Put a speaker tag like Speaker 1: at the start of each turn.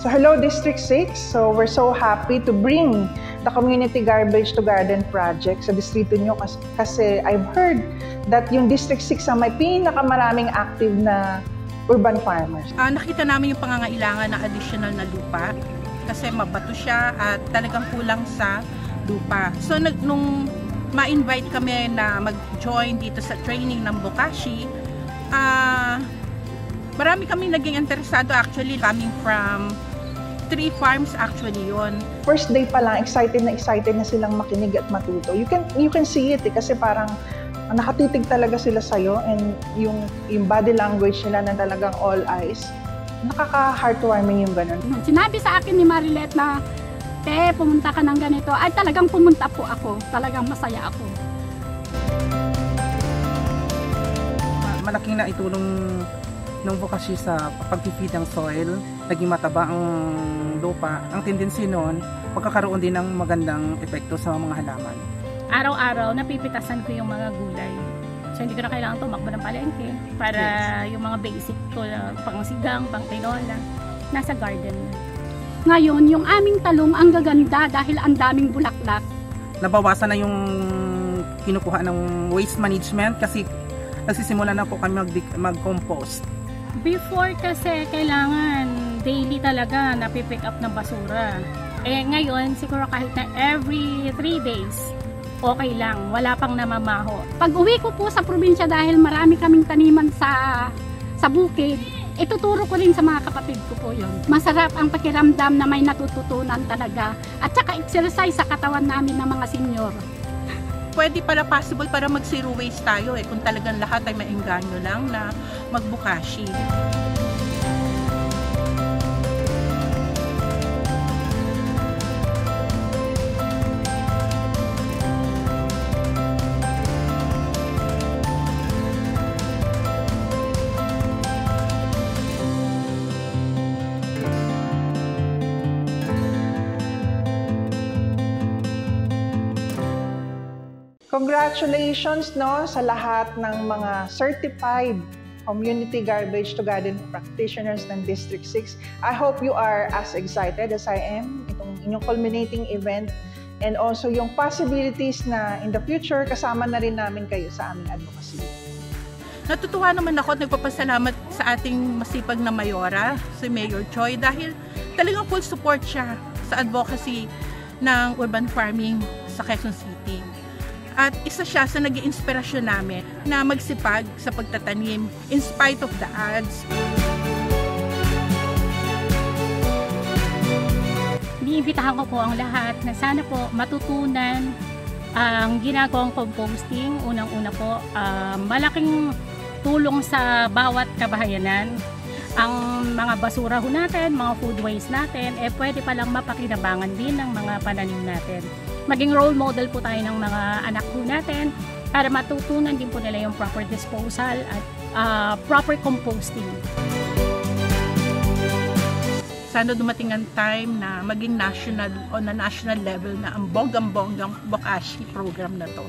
Speaker 1: So hello District 6. So we're so happy to bring the Community Garbage to Garden project sa distrito nyo kasi I've heard that yung District 6 ang may pinakamaraming active na urban farmers.
Speaker 2: Nakita namin yung pangangailangan ng additional na lupa kasi mabato siya at talagang kulang sa lupa. So nung ma-invite kami na mag-join dito sa training ng Bokashi, marami kami naging interesado, actually coming from 3 farms actually yon.
Speaker 1: First day pa lang, excited na silang makinig at matuto. You can see it kasi parang nakatitig talaga sila sa'yo, and yung body language nila na talagang all eyes, nakaka-heartwarming yung ganun.
Speaker 3: Sinabi sa akin ni Marilet na, "Te, pumunta ka ng ganito." Ay, talagang pumunta po ako. Talagang masaya ako.
Speaker 4: Malaking naitulong ng Bokashi sa pag-feed ng soil, naging mataba ang lupa. Ang tendency noon, magkakaroon din ng magandang epekto sa mga halaman.
Speaker 5: Araw-araw, napipitasan ko yung mga gulay. So, hindi ko na kailangan tumakbo ng palengke para yung mga basic ko, pang sigang, pang tinola, nasa garden na.
Speaker 3: Ngayon, yung aming talong ang gaganda dahil ang daming bulaklak.
Speaker 4: Nabawasan na yung kinukuha ng waste management kasi nagsisimula na po kami mag-compost.
Speaker 5: Before kasi kailangan daily talaga napipick up ng basura. Ngayon, siguro kahit na every 3 days, okay lang, wala pang namamaho.
Speaker 3: Pag uwi ko po sa probinsya dahil marami kaming taniman sa bukid, ituturo ko rin sa mga kapatid ko po yun. Masarap ang pakiramdam na may natututunan talaga at saka exercise sa katawan namin ng mga senior.
Speaker 2: Pwede pala possible para mag-zero waste tayo kung talagang lahat ay maengganyo lang na mag-Bokashi.
Speaker 1: Congratulations sa lahat ng mga certified Community Garbage to Garden practitioners ng District 6. I hope you are as excited as I am itong inyong culminating event, and also yung possibilities na in the future kasama na rin namin kayo sa aming advocacy.
Speaker 2: Natutuwa naman ako at nagpapasalamat sa ating masipag na mayora, si Mayor Choi, dahil talagang full support siya sa advocacy ng urban farming sa Quezon City. At isa siya sa naging inspirasyon namin na magsipag sa pagtatanim in spite of the odds.
Speaker 5: Iniimbitahan ko po ang lahat na sana po matutunan ang ginagawang composting. Unang-una po, malaking tulong sa bawat kabahayanan. Ang mga basura ho natin, mga food waste natin, pwede palang mapakinabangan din ng mga pananim natin. Maging role model po tayo ng mga anak po natin para matutunan din po nila yung proper disposal at proper composting.
Speaker 2: Sana dumating ang time na maging national o na national level na ang bonggang-bonggang Bokashi program na to.